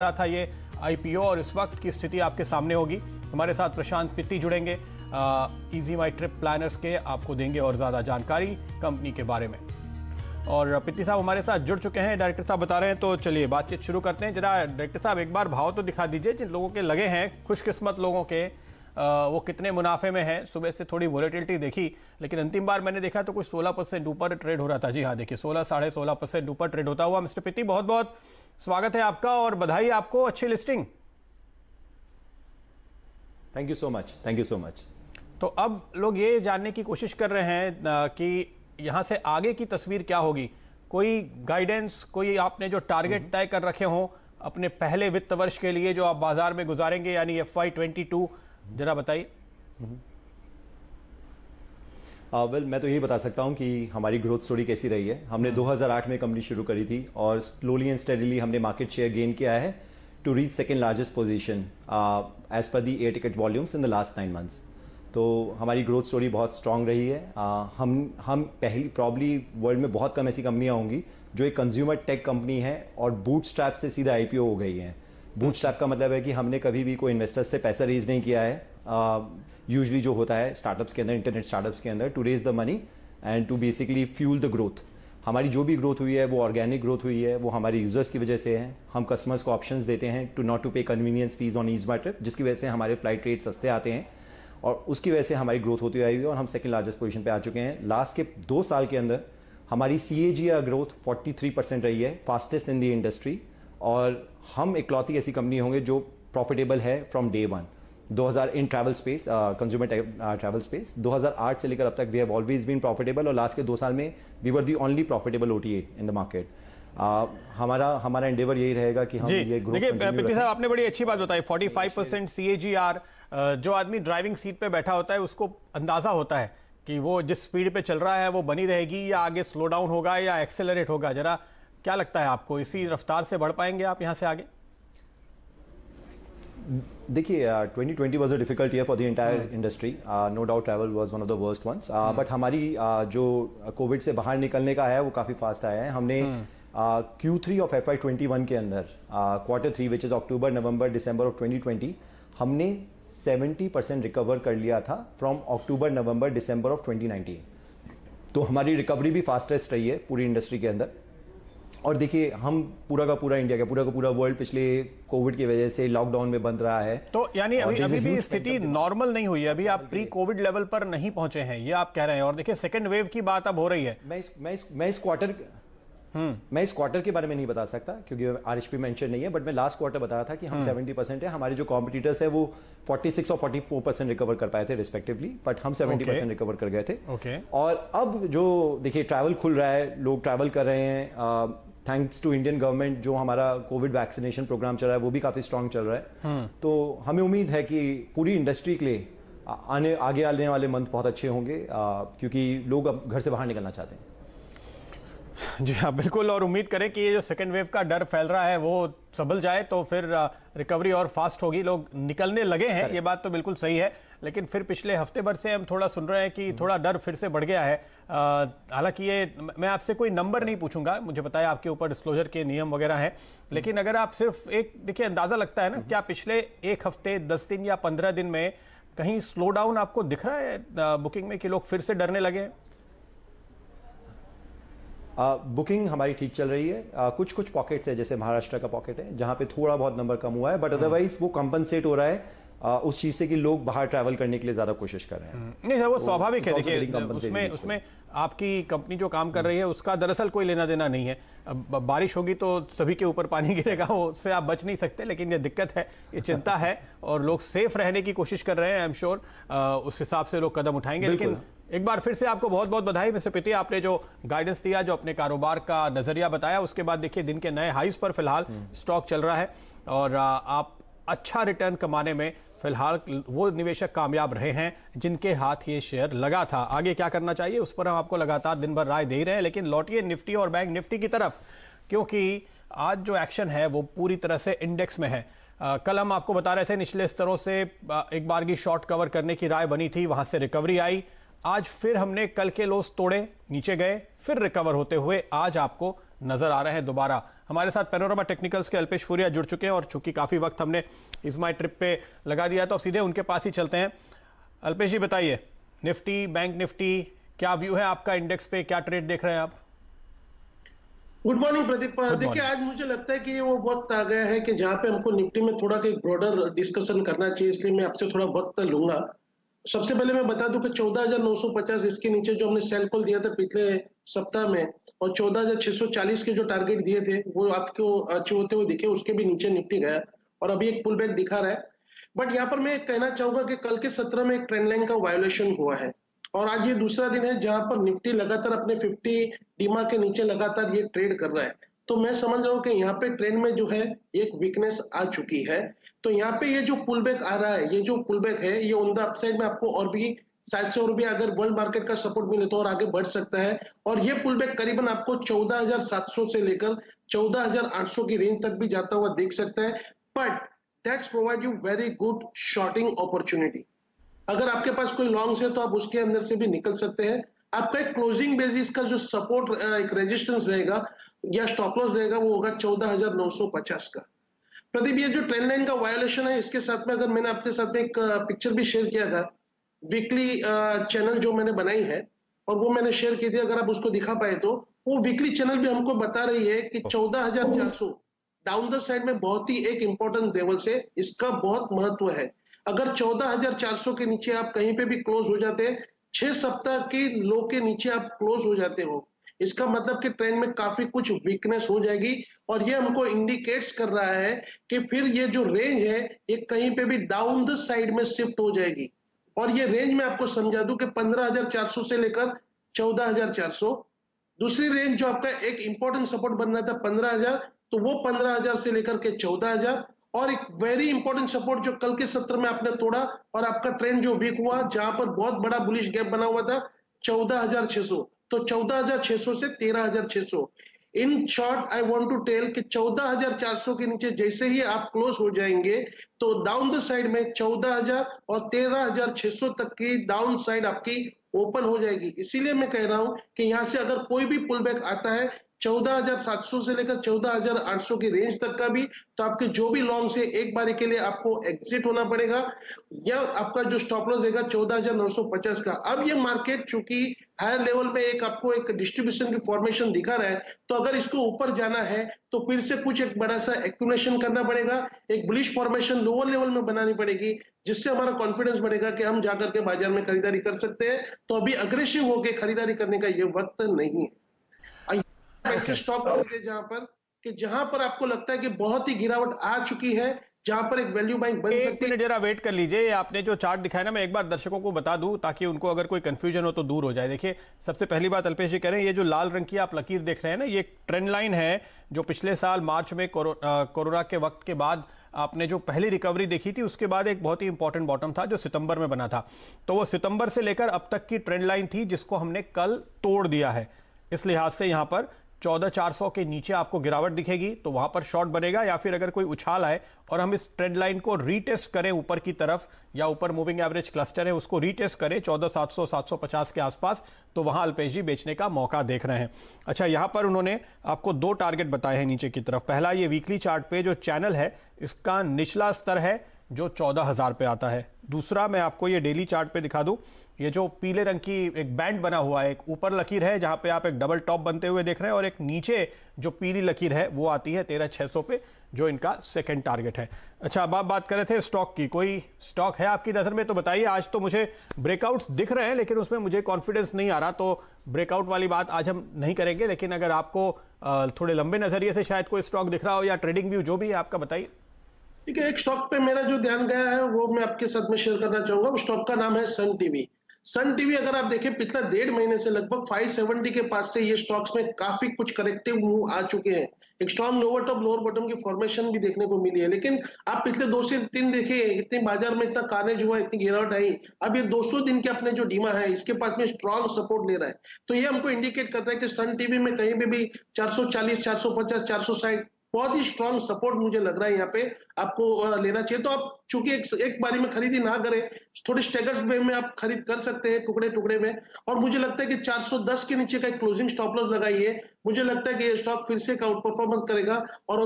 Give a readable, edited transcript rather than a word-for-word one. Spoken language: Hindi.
रहा था ये आईपीओ और इस वक्त की स्थिति आपके सामने होगी। हमारे साथ प्रशांत पित्ती जुड़ेंगे इजी माई ट्रिप प्लानर्स के, आपको देंगे और ज़्यादा जानकारी कंपनी के बारे में। और पित्ती साहब हमारे साथ जुड़ चुके हैं, डायरेक्टर साहब बता रहे हैं, तो चलिए बातचीत शुरू करते हैं। जरा डायरेक्टर साहब एक बार भाव तो दिखा दीजिए, जिन लोगों के लगे हैं, खुशकिस्मत लोगों के, वो कितने मुनाफे में हैं। सुबह से थोड़ी वोलेटिलिटी देखी, लेकिन अंतिम बार मैंने देखा तो कुछ 16% ऊपर ट्रेड हो रहा था। जी हाँ, देखिए 16-16.5% ऊपर ट्रेड होता हुआ। मिस्टर पित्ती, बहुत बहुत स्वागत है आपका और बधाई आपको, अच्छी listing. Thank you so much, thank you so much. तो अब लोग ये जानने की कोशिश कर रहे हैं कि यहाँ से आगे की तस्वीर क्या होगी। कोई गाइडेंस, कोई आपने जो टारगेट तय कर रखे हों अपने पहले वित्त वर्ष के लिए जो आप बाजार में गुजारेंगे, यानी FY22, जरा बताइए। मैं तो यही बता सकता हूं कि हमारी ग्रोथ स्टोरी कैसी रही है। हमने 2008 में कंपनी शुरू करी थी और स्लोली एंड स्टेडीली हमने मार्केट शेयर गेन किया है to reach second largest position as per the air ticket volumes in the last 9 months। तो हमारी ग्रोथ स्टोरी बहुत स्ट्रांग रही है। हम पहली प्रॉब्ली वर्ल्ड में बहुत कम ऐसी कंपनियां होंगी जो एक कंज्यूमर टेक कंपनी है और बूटस्ट्रैप से सीधा IPO हो गई है। बूटस्ट्रैप का मतलब है कि हमने कभी भी कोई इन्वेस्टर्स से पैसा रेज नहीं किया है। यूजली जो होता है स्टार्टअप्स के अंदर, इंटरनेट स्टार्टअप्स के अंदर, to raise the money and to basically fuel the growth. हमारी जो भी ग्रोथ हुई है वो ऑर्गेनिक ग्रोथ हुई है, वो हमारे यूजर्स की वजह से है। हम कस्टमर्स को ऑप्शंस देते हैं to not to pay convenience fees on EaseMyTrip, जिसकी वजह से हमारे फ्लाइट रेट सस्ते आते हैं और उसकी वजह से हमारी ग्रोथ होती आई हुई है और हम सेकंड लार्जेस्ट पोजीशन पे आ चुके हैं। लास्ट के 2 साल के अंदर हमारी CAGR ग्रोथ 43% रही है, फास्टेस्ट इन द इंडस्ट्री। और हम इकलौती ऐसी कंपनी होंगे जो प्रॉफिटेबल है from day 1। 2000 in travel space, consumer travel space, 2008 से लेकर अब तक we have always been profitable और लास्ट के 2 साल में we were the only profitable OTA in the market. हमारा एंडेवर यही रहेगा कि हम ये ग्रोथ। देखिए पित्ती साहब, आपने बड़ी अच्छी बात बताई, 45% CAGR। जो आदमी ड्राइविंग सीट पे बैठा होता है उसको अंदाजा होता है कि वो जिस स्पीड पे चल रहा है वो बनी रहेगी या आगे स्लो डाउन होगा या एक्सेलरेट होगा। जरा क्या लगता है आपको, इसी रफ्तार से बढ़ पाएंगे आप यहाँ से आगे? देखिए 2020 was a difficult year for the entire industry. No doubt travel was one of the worst ones, but हमारी जो कोविड से बाहर निकलने का है वो काफ़ी फास्ट आया है। हमने Q3 ऑफ FY21 के अंदर Q3 which is October, November, December of 2020, हमने 70% रिकवर कर लिया था from October, November, December of 2019। तो हमारी रिकवरी भी फास्टेस्ट रही है पूरी इंडस्ट्री के अंदर। और देखिए हम पूरा का पूरा इंडिया का पूरा वर्ल्ड पिछले कोविड की वजह से लॉकडाउन में बंद रहा है। तो यानी अभी भी स्थिति नॉर्मल नहीं हुई है, अभी आप प्री कोविड लेवल पर नहीं पहुंचे हैं, ये आप कह रहे हैं। और देखिए सेकंड वेव की बात अब हो रही है। मैं इस क्वार्टर के बारे में नहीं बता सकता क्योंकि RHP मेंशन नहीं है, बट मैं लास्ट क्वार्टर बता रहा था कि हम 70% है। हमारे जो कॉम्पिटिटर्स है वो 46 और 44% रिकवर कर पाए थे रिस्पेक्टिवली, बट हम 70% रिकवर कर गए थे। और अब जो देखिए ट्रैवल खुल रहा है, लोग ट्रैवल कर रहे हैं थैंक्स टू इंडियन गवर्नमेंट। जो हमारा कोविड वैक्सीनेशन प्रोग्राम चल रहा है वो भी काफी स्ट्रांग चल रहा है। तो हमें उम्मीद है कि पूरी इंडस्ट्री के लिए आगे आने वाले मंथ बहुत अच्छे होंगे क्योंकि लोग अब घर से बाहर निकलना चाहते हैं। जी हाँ, बिल्कुल। और उम्मीद करें कि ये जो सेकेंड वेव का डर फैल रहा है वो संभल जाए तो फिर रिकवरी और फास्ट होगी। लोग निकलने लगे हैं, ये बात तो बिल्कुल सही है, लेकिन फिर पिछले हफ्ते भर से हम थोड़ा सुन रहे हैं कि थोड़ा डर फिर से बढ़ गया है। हालांकि ये मैं आपसे कोई नंबर नहीं पूछूंगा, मुझे पता है आपके ऊपर डिस्क्लोजर के नियम वगैरह हैं, लेकिन अगर आप सिर्फ एक देखिए, अंदाजा लगता है ना, क्या पिछले 1 हफ्ते, 10 दिन या 15 दिन में कहीं स्लो डाउन आपको दिख रहा है बुकिंग में कि लोग फिर से डरने लगे हैं? बुकिंग हमारी ठीक चल रही है। कुछ पॉकेट्स है, जैसे महाराष्ट्र का पॉकेट है जहां पे थोड़ा बहुत नंबर कम हुआ है, बट अदरवाइज वो कंपनसेट हो रहा है उस चीज से कि लोग बाहर ट्रैवल करने के लिए ज्यादा कोशिश कर रहे हैं। नहीं वो स्वाभाविक है। देखिए उसमें आपकी कंपनी जो काम कर रही है उसका दरअसल कोई लेना देना नहीं है। बारिश होगी तो सभी के ऊपर पानी गिरेगा, उससे आप बच नहीं सकते, लेकिन ये दिक्कत है, ये चिंता है और लोग सेफ रहने की कोशिश कर रहे हैं। आई एम श्योर उस हिसाब से लोग कदम उठाएंगे। लेकिन एक बार फिर से आपको बहुत बहुत बधाई मिस्टर पित्ती, आपने जो गाइडेंस दिया, जो अपने कारोबार का नजरिया बताया, उसके बाद देखिए दिन के नए हाईज पर फिलहाल स्टॉक चल रहा है और आप अच्छा रिटर्न कमाने में फिलहाल वो निवेशक कामयाब रहे हैं जिनके हाथ ये शेयर लगा था। आगे क्या करना चाहिए उस पर हम आपको लगातार दिन भर राय दे ही रहे हैं, लेकिन लौटिए निफ्टी और बैंक निफ्टी की तरफ, क्योंकि आज जो एक्शन है वो पूरी तरह से इंडेक्स में है। कल हम आपको बता रहे थे निचले स्तरों से एक बार की शॉर्ट कवर करने की राय बनी थी, वहां से रिकवरी आई। आज फिर हमने कल के लोस तोड़े, नीचे गए, फिर रिकवर होते हुए आज आपको नजर आ रहे हैं दोबारा। हमारे साथ पैनोरामा टेक्निकल्स के अल्पेश फुरिया जुड़ चुके हैं और चूंकि काफ़ी वक्त हमने इस माई ट्रिप पे लगा दिया तो अब सीधे उनके पास ही चलते हैं। अल्पेश जी बताइए, निफ्टी, बैंक निफ्टी, क्या व्यू है आपका इंडेक्स पे, क्या ट्रेड देख रहे हैं आप? Good morning Pradeep. देखिए, आज मुझे लगता है कि वो वक्त आ गया है कि जहां पे हमको निफ्टी में थोड़ा एक ब्रॉडर डिस्कशन करना चाहिए, इसलिए मैं आपसे थोड़ा वक्त लूंगा। सबसे पहले मैं बता दूं कि 14,950 इसके नीचे जो हमने सेल कॉल दिया था पिछले सप्ताह में, और 14,640 के जो टारगेट दिए थे वो आपको अचीव होते हुए दिखे, उसके भी नीचे निफ्टी गया और अभी एक पुल बैक दिखा रहा है। बट यहाँ पर मैं कहना चाहूंगा कि कल के सत्र में एक ट्रेंड लाइन का वायोलेशन हुआ है और आज ये दूसरा दिन है जहां पर निफ्टी लगातार अपने 50 डीमा के नीचे लगातार ये ट्रेड कर रहा है। तो मैं समझ रहा हूं कि यहाँ पे ट्रेंड में जो है एक वीकनेस आ चुकी है। तो यहाँ पे ये जो पुल बैक आ रहा है, ये जो पुल बैक है, ये ऑन द अपसाइड में आपको और भी शायद से और भी अगर वर्ल्ड मार्केट का सपोर्ट मिले तो और आगे बढ़ सकता है। और ये पुल बैक करीबन आपको 14,700 से लेकर 14,800 की रेंज तक भी जाता हुआ देख सकता है। But that's provide you very good shorting opportunity. अगर आपके पास कोई लॉन्ग्स है तो आप उसके अंदर से भी निकल सकते हैं। आपका एक क्लोजिंग बेसिस का जो सपोर्ट, एक रेजिस्टेंस रहेगा या स्टॉप लॉस रहेगा, वो होगा 14,950 का। प्रदीप, ये जो ट्रेंड लाइन का वायोलेशन है, इसके साथ में अगर मैंने आपके साथ में एक पिक्चर भी शेयर किया था, वीकली चैनल जो मैंने बनाई है और वो मैंने शेयर की थी, अगर आप उसको दिखा पाए तो वो वीकली चैनल भी हमको बता रही है कि 14,400 डाउन द साइड में बहुत ही एक इंपॉर्टेंट लेवल से इसका बहुत महत्व है। अगर 14,400 के नीचे आप कहीं पे भी क्लोज हो जाते हैं, 6 सप्ताह की लो के नीचे आप क्लोज हो जाते हो, इसका मतलब कि ट्रेंड में काफी कुछ वीकनेस हो जाएगी और ये हमको इंडिकेट्स कर रहा है कि फिर ये जो रेंज है ये कहीं पे भी डाउन द साइड में शिफ्ट हो जाएगी। और ये रेंज में आपको समझा दूं कि 15,400 से लेकर 14,400, दूसरी रेंज जो आपका एक इंपॉर्टेंट सपोर्ट बन रहा था 15,000, तो वो 15,000 से लेकर के 14,000, और एक वेरी इंपॉर्टेंट सपोर्ट जो कल के सत्र में आपने तोड़ा और आपका ट्रेंड जो वीक हुआ, जहां पर बहुत बड़ा बुलिश गैप बना हुआ था 14,600, तो 14,600 से 13,600। In short I want to tell कि 14,400 के नीचे जैसे ही आप क्लोज हो जाएंगे तो डाउन द साइड में 14,000 और 13,600 तक की डाउन साइड आपकी ओपन हो जाएगी। इसीलिए मैं कह रहा हूं कि यहां से अगर कोई भी पुल बैक आता है 14,700 से लेकर 14,800 की रेंज तक का भी, तो आपके जो भी लॉन्ग से एक बारी के लिए आपको एग्जिट होना पड़ेगा, या आपका जो स्टॉप लॉस रहेगा 14,950 का। अब ये मार्केट चूंकि हायर लेवल में एक आपको एक डिस्ट्रीब्यूशन की फॉर्मेशन दिखा रहा है, तो अगर इसको ऊपर जाना है तो फिर से कुछ एक बड़ा सा एक्यूमुलेशन करना पड़ेगा, एक बुलिश फॉर्मेशन लोअर लेवल में बनानी पड़ेगी, जिससे हमारा कॉन्फिडेंस बढ़ेगा कि हम जाकर के बाजार में खरीदारी कर सकते हैं। तो अभी अग्रेसिव होकर खरीदारी करने का ये वक्त नहीं है। ऐसे स्टॉक खरीदे जहां पर आपको लगता है कि बहुत ही गिरावट आ चुकी है, जहां पर एक वैल्यू बाइंग बन सकती है। जरा वेट कर लीजिए, आपने जो चार्ट दिखाया ना, मैं एक बार दर्शकों को बता दूं ताकि उनको अगर कोई कंफ्यूजन हो तो दूर हो जाए। देखिए, सबसे पहली बात अल्पेश जी कह रहे हैं, ये जो लाल रंग की आप लकीर देख रहे हैं ना, ये ट्रेंड लाइन है जो पिछले साल मार्च में कोरोना के वक्त के बाद आपने जो पहली रिकवरी देखी थी, उसके बाद एक बहुत ही इंपॉर्टेंट बॉटम था जो सितंबर में बना था। तो वो सितंबर से लेकर अब तक की ट्रेंड लाइन थी जिसको हमने कल तोड़ दिया है। इस लिहाज से यहां पर 14,400 के नीचे आपको गिरावट दिखेगी तो वहां पर शॉर्ट बनेगा, या फिर अगर कोई उछाल आए और हम इस ट्रेंड लाइन को रीटेस्ट करें ऊपर की तरफ, या ऊपर मूविंग एवरेज क्लस्टर है उसको रीटेस्ट करें 14,700 750 के आसपास, तो वहां अल्पेश जी बेचने का मौका देख रहे हैं। अच्छा, यहां पर उन्होंने आपको 2 टारगेट बताए हैं नीचे की तरफ। पहला, ये वीकली चार्ट पे जो चैनल है इसका निचला स्तर है जो 14,000 पे आता है। दूसरा, मैं आपको ये डेली चार्ट पे दिखा दूं, ये जो पीले रंग की एक बैंड बना हुआ है, एक ऊपर लकीर है जहां पे आप एक डबल टॉप बनते हुए देख रहे हैं, और एक नीचे जो पीली लकीर है वो आती है 13,600 पे, जो इनका सेकंड टारगेट है। अच्छा, अब आप बात कर रहे थे स्टॉक की, कोई स्टॉक है आपकी नजर में तो बताइए। आज तो मुझे ब्रेकआउट्स दिख रहे हैं लेकिन उसमें मुझे कॉन्फिडेंस नहीं आ रहा, तो ब्रेकआउट वाली बात आज हम नहीं करेंगे, लेकिन अगर आपको थोड़े लंबे नजरिए से शायद कोई स्टॉक दिख रहा हो या ट्रेडिंग व्यू जो भी है आपका, बताइए। ठीक है, एक स्टॉक पे मेरा जो ध्यान गया है वो मैं आपके साथ में शेयर करना चाहूंगा। उस स्टॉक का नाम है सन टीवी। सन टीवी अगर आप देखें पिछला 1.5 महीने से लगभग 570 के पास से ये स्टॉक्स में काफी कुछ करेक्टिव मूव आ चुके हैं। एक strong lower top lower bottom की फॉर्मेशन भी देखने को मिली है, लेकिन आप पिछले 2 से 3 देखिए, इतने बाजार में इतना कार्नेज हुआ, इतनी गिरावट आई। अब ये 200 दिन के अपने जो डीमा है इसके पास में स्ट्रॉन्ग सपोर्ट ले रहा है, तो ये हमको इंडिकेट कर रहा है कि सन टीवी में कहीं पे भी 440 450 460 बहुत ही स्ट्रांग सपोर्ट मुझे लग रहा है यहाँ पे आपको लेना चाहिए। तो आप चूंकि एक बारी में खरीदी ना करें, थोड़ी स्टेगर्ड वे में आप खरीद कर सकते हैं, टुकड़े टुकड़े में। और मुझे लगता है कि 410 के नीचे का एक क्लोजिंग स्टॉप लॉस लगाइए। मुझे लगता है कि ये स्टॉक फिर से एक आउट परफॉर्मेंस करेगा और